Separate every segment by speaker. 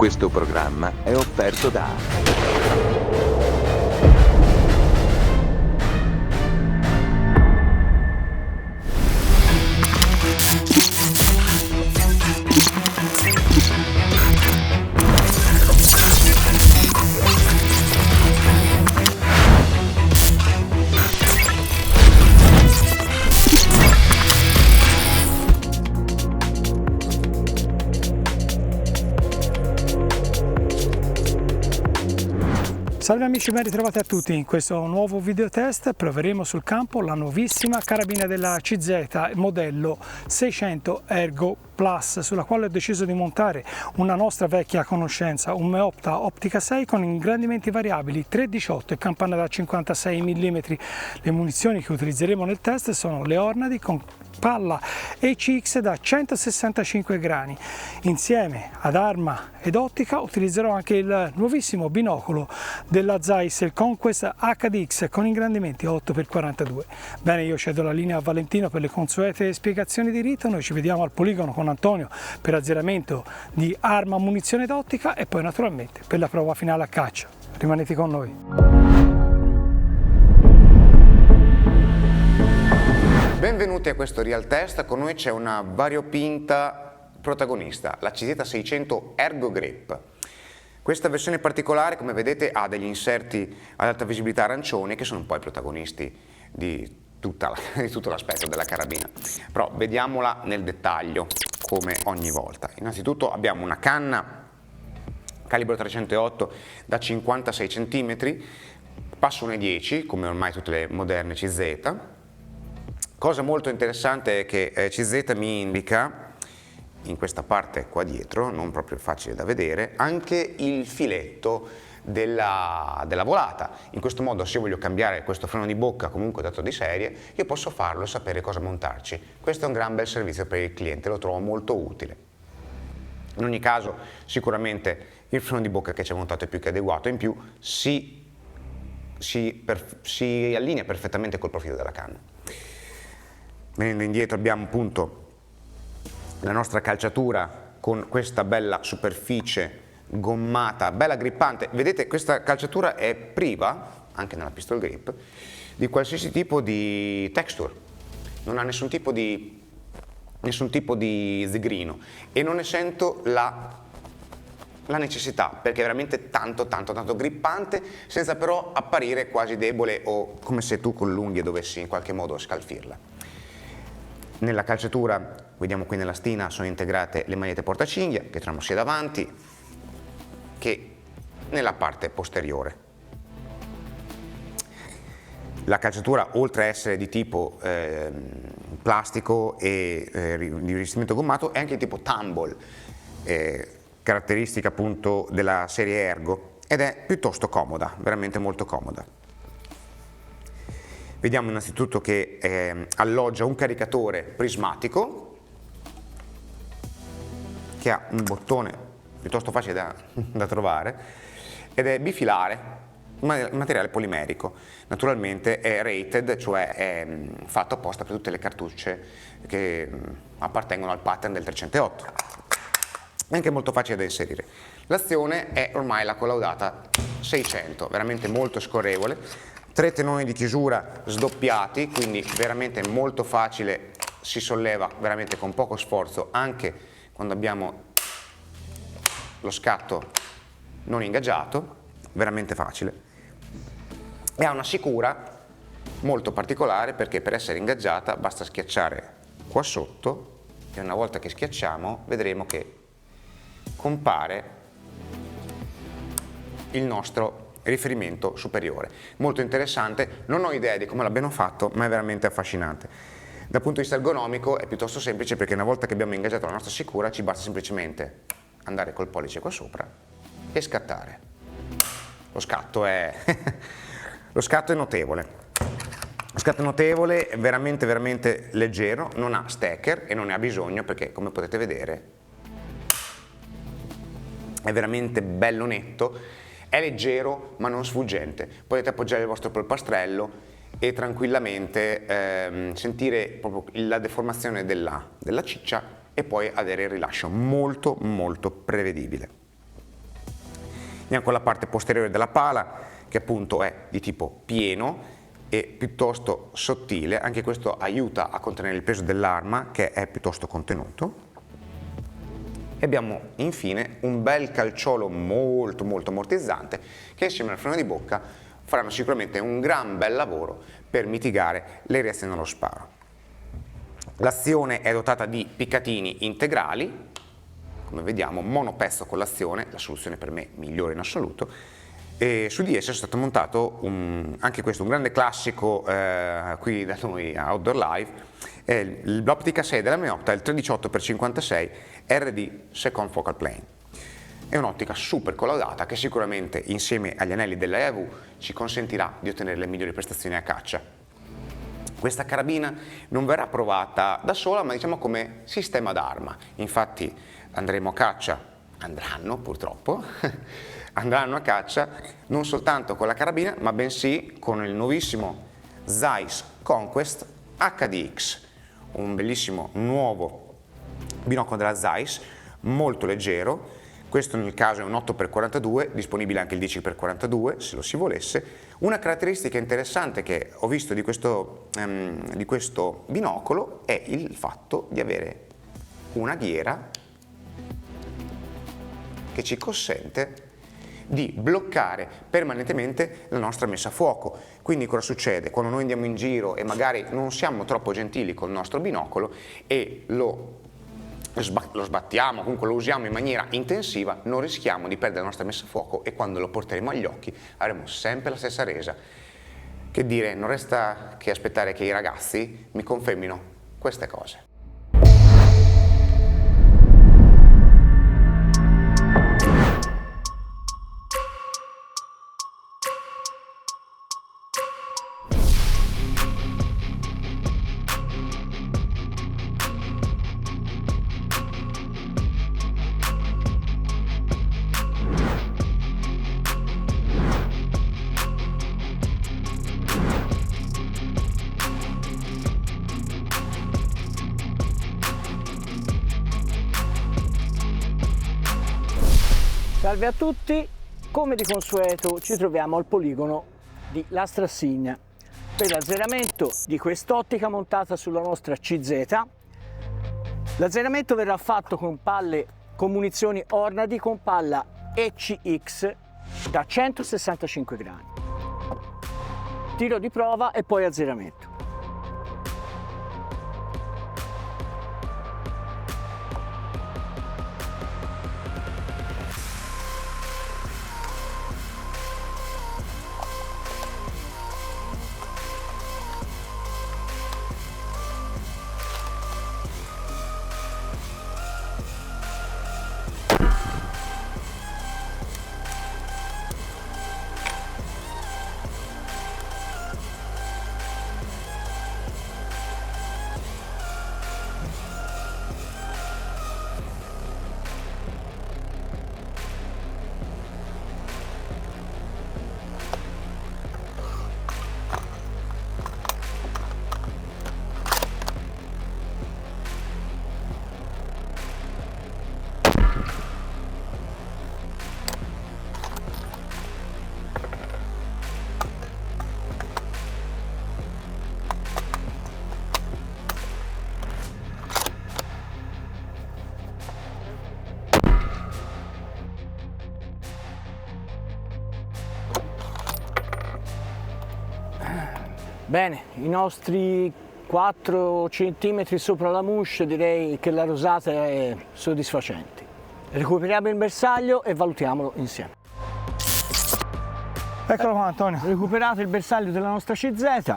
Speaker 1: Questo programma è offerto da
Speaker 2: Salve amici, ben ritrovati a tutti. In questo nuovo video test proveremo sul campo la nuovissima carabina della CZ modello 600 Ergo Plus, sulla quale ho deciso di montare una nostra vecchia conoscenza, un Meopta Optica 6 con ingrandimenti variabili 3.18 e campana da 56 mm. Le munizioni che utilizzeremo nel test sono le Hornady con palla ECX da 165 grani. Insieme ad arma ed ottica utilizzerò anche il nuovissimo binocolo della Zeiss, il Conquest HDX con ingrandimenti 8x42. Bene, io cedo la linea a Valentino per le consuete spiegazioni di rito. Noi ci vediamo al poligono con Antonio per azzeramento di arma, munizione ed ottica e poi naturalmente per la prova finale a caccia. Rimanete con noi.
Speaker 3: Benvenuti a questo Real Test. Con noi c'è una variopinta protagonista, la CZ600 Ergo Grip. Questa versione particolare, come vedete, ha degli inserti ad alta visibilità arancioni che sono un po' i protagonisti di tutto l'aspetto della carabina. Però vediamola nel dettaglio, come ogni volta. Innanzitutto abbiamo una canna calibro 308 da 56 cm, passo 1,10 come ormai tutte le moderne CZ. Cosa molto interessante è che CZ mi indica, in questa parte qua dietro, non proprio facile da vedere, anche il filetto della volata. In questo modo, se io voglio cambiare questo freno di bocca, comunque dato di serie, io posso farlo e sapere cosa montarci. Questo è un gran bel servizio per il cliente, lo trovo molto utile. In ogni caso, sicuramente il freno di bocca che c'è montato è più che adeguato, in più si allinea perfettamente col profilo della canna. Venendo indietro abbiamo appunto la nostra calciatura con questa bella superficie gommata, bella grippante. Vedete, questa calciatura è priva, anche nella pistol grip, di qualsiasi tipo di texture, non ha nessun tipo di zigrino e non ne sento la necessità, perché è veramente tanto grippante, senza però apparire quasi debole o come se tu con l'unghia dovessi in qualche modo scalfirla. Nella calciatura, vediamo qui nella stina, sono integrate le magliette portacinghia che troviamo sia davanti che nella parte posteriore. La calciatura, oltre a essere di tipo plastico e di rivestimento gommato, è anche di tipo tumble, caratteristica appunto della serie Ergo, ed è piuttosto comoda, veramente molto comoda. Vediamo innanzitutto che alloggia un caricatore prismatico che ha un bottone piuttosto facile da trovare ed è bifilare, materiale polimerico. Naturalmente è rated, cioè è fatto apposta per tutte le cartucce che appartengono al pattern del 308. È anche molto facile da inserire. L'azione è ormai la collaudata 600, veramente molto scorrevole. 3 tenoni di chiusura sdoppiati, quindi veramente molto facile, si solleva veramente con poco sforzo anche quando abbiamo lo scatto non ingaggiato, veramente facile. E ha una sicura molto particolare perché per essere ingaggiata basta schiacciare qua sotto e una volta che schiacciamo vedremo che compare il nostro riferimento superiore. Molto interessante, non ho idea di come l'abbiano fatto, ma è veramente affascinante. Dal punto di vista ergonomico è piuttosto semplice perché una volta che abbiamo ingaggiato la nostra sicura ci basta semplicemente andare col pollice qua sopra e scattare. Lo scatto è notevole. Lo scatto è notevole, è veramente leggero, non ha stacker e non ne ha bisogno perché, come potete vedere, è veramente bello netto. È leggero ma non sfuggente, potete appoggiare il vostro polpastrello e tranquillamente sentire proprio la deformazione della ciccia e poi avere il rilascio molto prevedibile. Andiamo con la parte posteriore della pala, che appunto è di tipo pieno e piuttosto sottile. Anche questo aiuta a contenere il peso dell'arma, che è piuttosto contenuto. E abbiamo infine un bel calciolo molto ammortizzante, che insieme al freno di bocca faranno sicuramente un gran bel lavoro per mitigare le reazioni allo sparo. L'azione è dotata di piccatini integrali, come vediamo monopezzo con l'azione, la soluzione per me migliore in assoluto, e su di esso è stato montato anche questo un grande classico qui da noi a Outdoor Live, l'ottica 6 della Meopta, il 318x56 RD Second Focal Plane. È un'ottica super collaudata che sicuramente insieme agli anelli della EAV ci consentirà di ottenere le migliori prestazioni a caccia. Questa carabina non verrà provata da sola, ma diciamo come sistema d'arma. Infatti andremo a caccia, andranno purtroppo, andranno a caccia non soltanto con la carabina, ma bensì con il nuovissimo Zeiss Conquest HDX, un bellissimo nuovo binocolo della Zeiss, molto leggero. Questo nel caso è un 8x42, disponibile anche il 10x42 se lo si volesse. Una caratteristica interessante che ho visto di questo binocolo è il fatto di avere una ghiera che ci consente di bloccare permanentemente la nostra messa a fuoco. Quindi cosa succede? Quando noi andiamo in giro e magari non siamo troppo gentili col nostro binocolo e lo sbattiamo, comunque lo usiamo in maniera intensiva, non rischiamo di perdere la nostra messa a fuoco e quando lo porteremo agli occhi avremo sempre la stessa resa. Che dire, non resta che aspettare che i ragazzi mi confermino queste cose.
Speaker 4: Salve a tutti, come di consueto ci troviamo al poligono di La Strassigna per l'azzeramento di quest'ottica montata sulla nostra CZ. L'azzeramento verrà fatto con palle con munizioni Hornady con palla ECX da 165 grammi. Tiro di prova e poi azzeramento. Bene, i nostri 4 cm sopra la mouche direi che la rosata è soddisfacente. Recuperiamo il bersaglio e valutiamolo insieme.
Speaker 2: Eccolo qua Antonio.
Speaker 4: Recuperato il bersaglio della nostra CZ,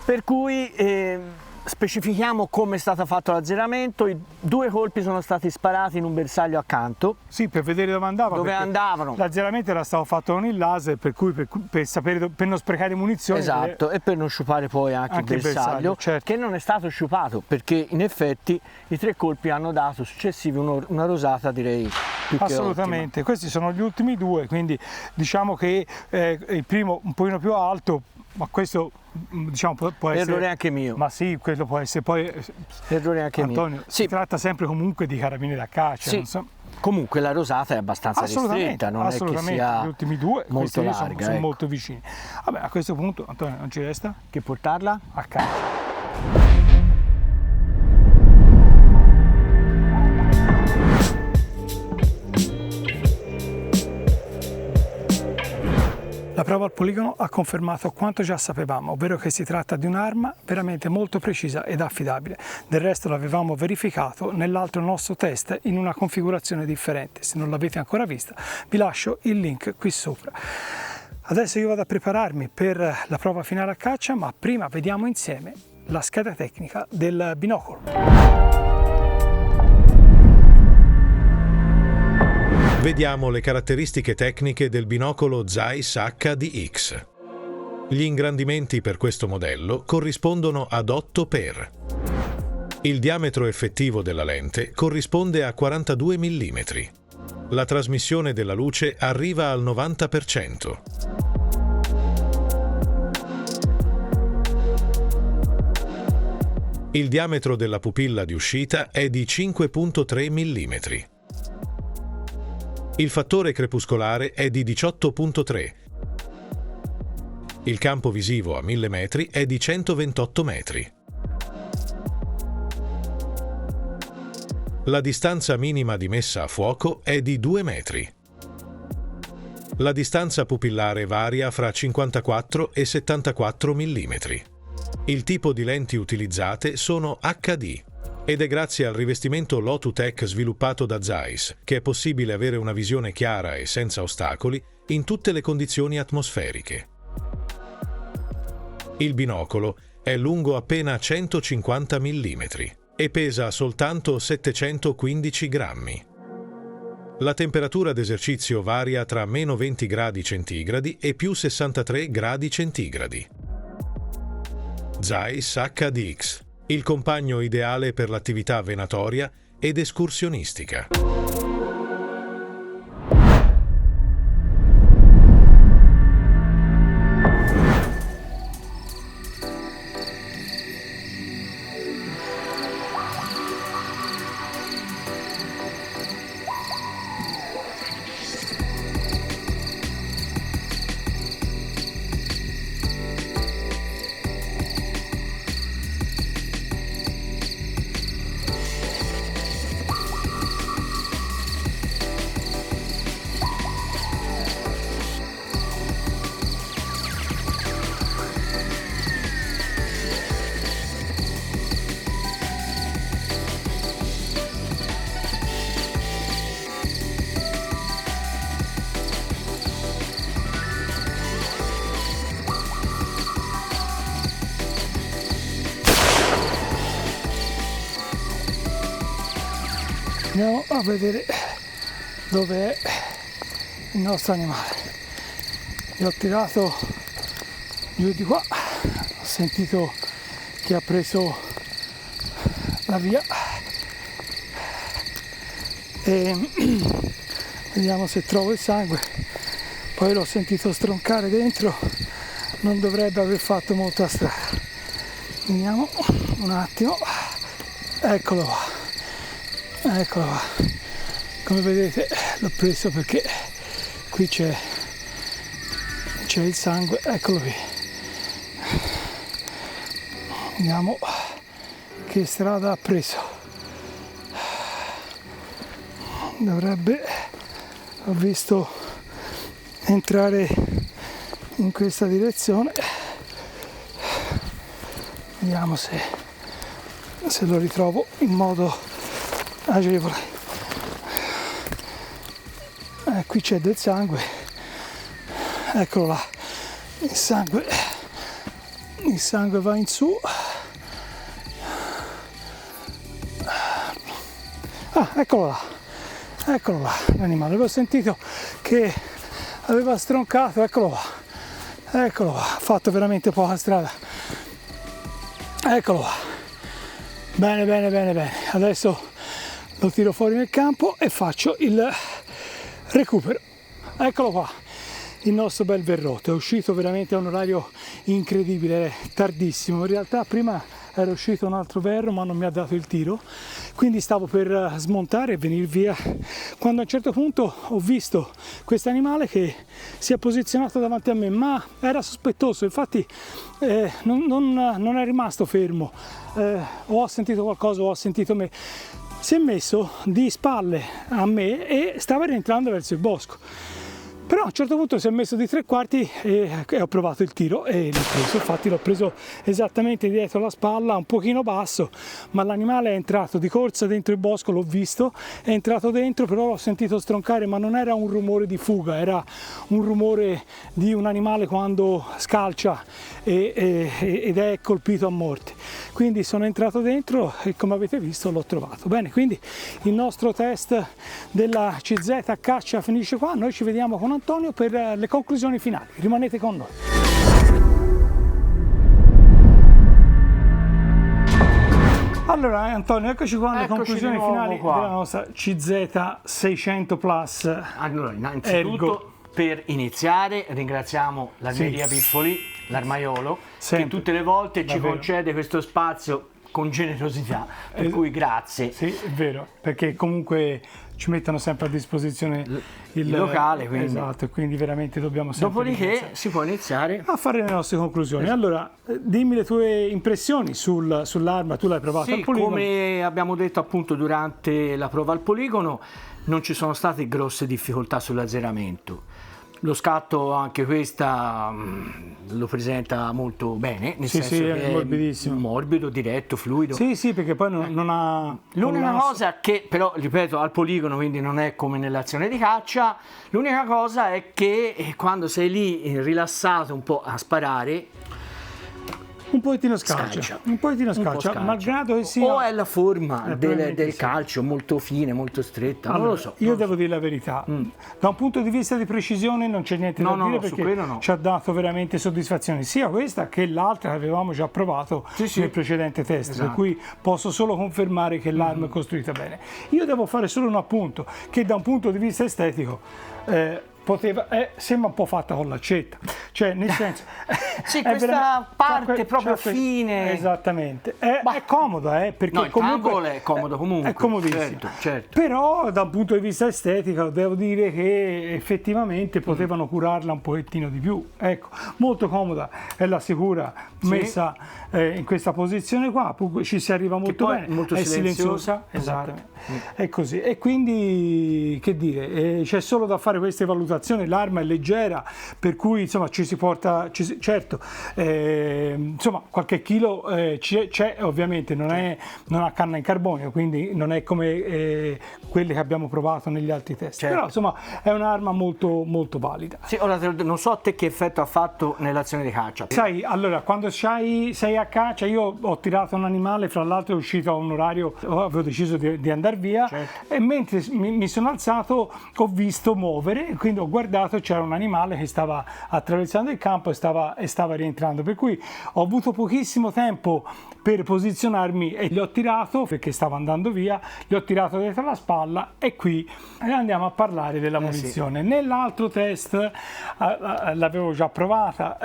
Speaker 4: per cui specifichiamo come è stato fatto l'azzeramento. I 2 colpi sono stati sparati in un bersaglio accanto.
Speaker 2: Sì, per vedere dove andava.
Speaker 4: Dove andavano.
Speaker 2: L'azzeramento era stato fatto con il laser, per cui per sapere, per non sprecare munizioni.
Speaker 4: Esatto, e per non sciupare poi anche il bersaglio,
Speaker 2: certo.
Speaker 4: Che non è stato sciupato, perché in effetti i 3 colpi hanno dato successivi una rosata direi più
Speaker 2: assolutamente.
Speaker 4: che ottima.
Speaker 2: Questi sono gli ultimi 2, quindi diciamo che il primo un pochino più alto, ma questo diciamo può essere
Speaker 4: errore anche mio.
Speaker 2: Ma sì, quello può essere poi
Speaker 4: errore anche
Speaker 2: Antonio,
Speaker 4: mio.
Speaker 2: si
Speaker 4: Sì.
Speaker 2: tratta sempre comunque di carabine da caccia,
Speaker 4: Sì.
Speaker 2: non so.
Speaker 4: Comunque la rosata è abbastanza ristretta, non è che sia
Speaker 2: gli ultimi due,
Speaker 4: molto
Speaker 2: questi
Speaker 4: larga,
Speaker 2: sono
Speaker 4: ecco.
Speaker 2: molto vicini. Vabbè, a questo punto, Antonio, non ci resta
Speaker 4: Che portarla?
Speaker 2: a casa. La prova al poligono ha confermato quanto già sapevamo, ovvero che si tratta di un'arma veramente molto precisa ed affidabile. Del resto l'avevamo verificato nell'altro nostro test in una configurazione differente. Se non l'avete ancora vista, vi lascio il link qui sopra. Adesso io vado a prepararmi per la prova finale a caccia, ma prima vediamo insieme la scheda tecnica del binocolo.
Speaker 5: Vediamo le caratteristiche tecniche del binocolo Zeiss HDX. Gli ingrandimenti per questo modello corrispondono ad 8x. Il diametro effettivo della lente corrisponde a 42 mm. La trasmissione della luce arriva al 90%. Il diametro della pupilla di uscita è di 5,3 mm. Il fattore crepuscolare è di 18,3. Il campo visivo a 1000 metri è di 128 metri. La distanza minima di messa a fuoco è di 2 metri. La distanza pupillare varia fra 54 e 74 mm. Il tipo di lenti utilizzate sono HD. Ed è grazie al rivestimento Lotu-Tec sviluppato da Zeiss che è possibile avere una visione chiara e senza ostacoli in tutte le condizioni atmosferiche. Il binocolo è lungo appena 150 mm e pesa soltanto 715 grammi. La temperatura d'esercizio varia tra meno 20 gradi centigradi e più 63 gradi centigradi. Zeiss HDX, il compagno ideale per l'attività venatoria ed escursionistica.
Speaker 2: Andiamo a vedere dove è il nostro animale. Gli ho tirato giù di qua, ho sentito che ha preso la via e vediamo se trovo il sangue. Poi l'ho sentito stroncare dentro, non dovrebbe aver fatto molta strada. Vediamo un attimo, eccolo qua. Eccolo qua, come vedete l'ho preso perché qui c'è il sangue, eccolo qui. Vediamo che strada ha preso. Dovrebbe, ho visto entrare in questa direzione. Vediamo se lo ritrovo in modo agevole. Qui c'è del sangue, eccolo là, il sangue va in su. Eccolo là l'animale, avevo sentito che aveva stroncato, eccolo qua, ha fatto veramente poca strada, eccolo qua, bene, adesso lo tiro fuori nel campo e faccio il recupero. Eccolo qua, il nostro bel verrotto. È uscito veramente a un orario incredibile, tardissimo. In realtà prima era uscito un altro verro ma non mi ha dato il tiro, quindi stavo per smontare e venire via, quando a un certo punto ho visto questo animale che si è posizionato davanti a me, ma era sospettoso, infatti non è rimasto fermo, o ho sentito qualcosa o ho sentito me, si è messo di spalle a me e stava rientrando verso il bosco. Però a un certo punto si è messo di 3/4 e ho provato il tiro e l'ho preso, infatti l'ho preso esattamente dietro la spalla, un pochino basso, ma l'animale è entrato di corsa dentro il bosco, l'ho visto, è entrato dentro, però l'ho sentito stroncare, ma non era un rumore di fuga, era un rumore di un animale quando scalcia ed è colpito a morte. Quindi sono entrato dentro e come avete visto l'ho trovato. Bene, quindi il nostro test della CZ a caccia finisce qua, noi ci vediamo con Antonio per le conclusioni finali, rimanete con noi. Allora Antonio, eccoci qua alle conclusioni finali della nostra CZ 600 Plus.
Speaker 4: Allora, innanzitutto per iniziare ringraziamo l'Armeria Piffoli, l'armaiolo, che tutte le volte ci concede questo spazio con generosità, per cui grazie.
Speaker 2: Sì, è vero, perché comunque ci mettono sempre a disposizione il
Speaker 4: locale, quindi.
Speaker 2: Esatto, quindi veramente dobbiamo sempre
Speaker 4: Dopodiché si può iniziare
Speaker 2: a fare le nostre conclusioni. Allora, dimmi le tue impressioni sull'arma, tu l'hai provata al poligono?
Speaker 4: Come abbiamo detto appunto durante la prova al poligono, non ci sono state grosse difficoltà sull'azzeramento. Lo scatto anche questa lo presenta molto bene, nel senso che
Speaker 2: è morbidissimo,
Speaker 4: morbido, diretto, fluido.
Speaker 2: Sì, perché poi non ha...
Speaker 4: L'unica cosa che però, ripeto, al poligono, quindi non è come nell'azione di caccia, l'unica cosa è che quando sei lì rilassato un po' a sparare,
Speaker 2: un pochettino scaccia, malgrado che sia...
Speaker 4: O è la forma del calcio, molto fine, molto stretta,
Speaker 2: allora,
Speaker 4: non lo so.
Speaker 2: Io devo dire la verità, da un punto di vista di precisione non c'è niente da dire, perché ci ha dato veramente soddisfazione, sia questa che l'altra che avevamo già provato nel precedente test, per cui posso solo confermare che l'arma è costruita bene. Io devo fare solo un appunto, che da un punto di vista estetico sembra un po' fatta con l'accetta, cioè nel senso
Speaker 4: sì, questa parte proprio fine,
Speaker 2: esattamente, è comoda, perché comunque
Speaker 4: è comodo, comunque
Speaker 2: è comodissimo,
Speaker 4: certo.
Speaker 2: Però da un punto di vista estetico devo dire che effettivamente potevano curarla un pochettino di più, ecco, molto comoda è la sicura messa in questa posizione qua, ci si arriva molto bene,
Speaker 4: molto
Speaker 2: è silenziosa, esattamente, è così, e quindi che dire, c'è solo da fare queste valutazioni. L'arma è leggera, per cui insomma ci si porta, certo, insomma qualche chilo c'è, ovviamente non ha canna in carbonio, quindi non è come quelle che abbiamo provato negli altri test, però insomma è un'arma molto molto valida.
Speaker 4: Sì, ora non so a te che effetto ha fatto nell'azione di caccia.
Speaker 2: Sai, allora quando sei a caccia, io ho tirato un animale, fra l'altro è uscito a un orario, avevo deciso di andare via, e mentre mi sono alzato ho visto muovere, quindi ho guardato, c'era un animale che stava attraversando il campo e stava rientrando, per cui ho avuto pochissimo tempo per posizionarmi e gli ho tirato, perché stava andando via, gli ho tirato dietro la spalla, e qui andiamo a parlare della munizione. Nell'altro test l'avevo già provata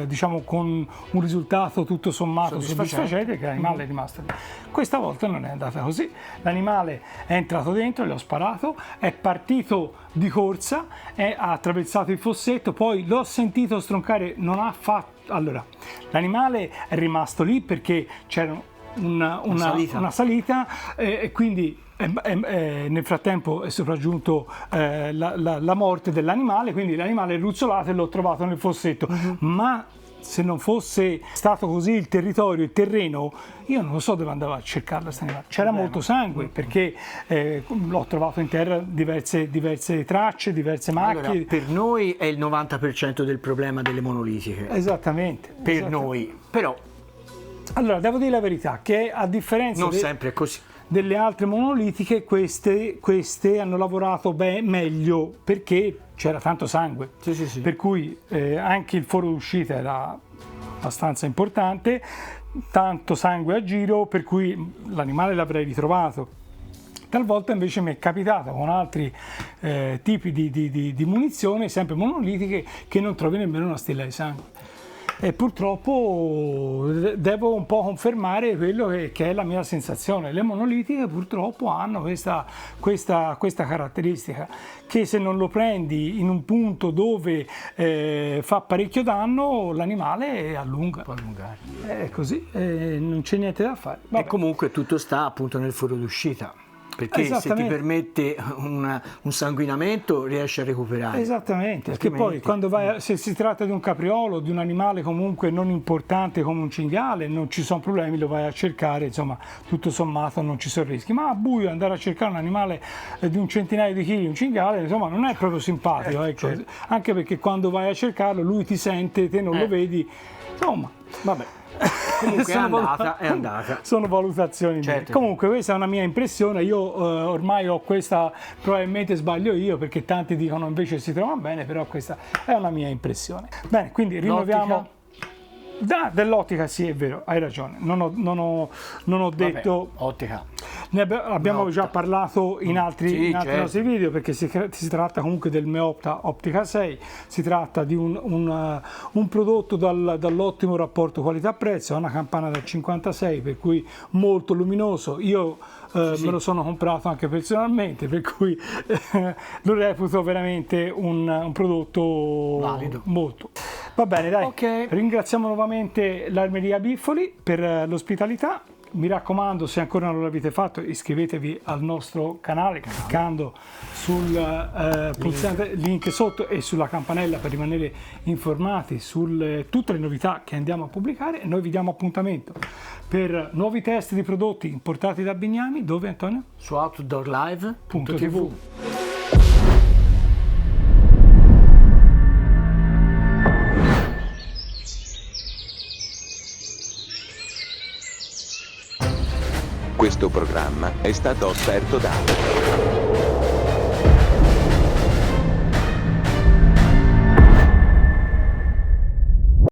Speaker 2: diciamo con un risultato tutto sommato soddisfacente, che l'animale è rimasto lì. Questa volta non è andata così, l'animale è entrato dentro, gli ho sparato, è partito di corsa, ha attraversato il fossetto, poi l'ho sentito stroncare, non ha fatto... Allora, l'animale è rimasto lì perché c'era una salita, e quindi nel frattempo è sopraggiunto la morte dell'animale, quindi l'animale è ruzzolato e l'ho trovato nel fossetto, ma se non fosse stato così il territorio, il terreno, io non lo so dove andavo a cercarla sta animale. C'era molto sangue, perché l'ho trovato in terra diverse tracce, diverse macchie.
Speaker 4: Allora, per noi è il 90% del problema delle monolitiche.
Speaker 2: Esattamente.
Speaker 4: Noi, però...
Speaker 2: Allora, devo dire la verità, che a differenza...
Speaker 4: Non sempre è così.
Speaker 2: Delle altre monolitiche, queste hanno lavorato meglio, perché c'era tanto sangue, per cui anche il foro d'uscita era abbastanza importante, tanto sangue a giro, per cui l'animale l'avrei ritrovato. Talvolta invece mi è capitato con altri tipi di munizioni, sempre monolitiche, che non trovi nemmeno una stella di sangue. e purtroppo devo un po' confermare quello che è la mia sensazione. Le monolitiche purtroppo hanno questa caratteristica, che se non lo prendi in un punto dove fa parecchio danno, l'animale allunga.
Speaker 4: Può allungare.
Speaker 2: È così, non c'è niente da fare.
Speaker 4: E comunque tutto sta appunto nel foro d'uscita, perché se ti permette un sanguinamento riesci a recuperare.
Speaker 2: Esattamente, perché poi quando se si tratta di un capriolo, di un animale comunque non importante come un cinghiale, non ci sono problemi, lo vai a cercare, insomma tutto sommato non ci sono rischi, ma a buio andare a cercare un animale di un centinaio di chili, un cinghiale, insomma non è proprio simpatico, ecco. Certo. Anche perché quando vai a cercarlo lui ti sente, te non lo vedi, insomma, vabbè.
Speaker 4: Comunque è andata.
Speaker 2: Sono valutazioni mie.
Speaker 4: Certo.
Speaker 2: Comunque questa è una mia impressione, io ormai ho questa, probabilmente sbaglio io perché tanti dicono invece si trova bene, però questa è una mia impressione. Bene, quindi rinnoviamo. Dell'ottica sì, è vero, hai ragione, non ho detto.
Speaker 4: Vabbè, ottica.
Speaker 2: Ne abbiamo già parlato in altri nostri video, perché si tratta comunque del Meopta Optica 6, si tratta di un prodotto dall'ottimo rapporto qualità-prezzo, una campana da 56, per cui molto luminoso. Io me lo sono comprato anche personalmente, per cui lo reputo veramente un prodotto
Speaker 4: valido.
Speaker 2: Molto. Va bene, dai,
Speaker 4: Okay.
Speaker 2: Ringraziamo nuovamente l'Armeria Biffoli per l'ospitalità. Mi raccomando, se ancora non l'avete fatto, iscrivetevi al nostro canale cliccando sul pulsante link sotto e sulla campanella per rimanere informati su tutte le novità che andiamo a pubblicare. E noi vi diamo appuntamento per nuovi test di prodotti importati da Bignami. Dove, Antonio?
Speaker 4: Su outdoorlive.tv.
Speaker 1: Questo programma è stato offerto da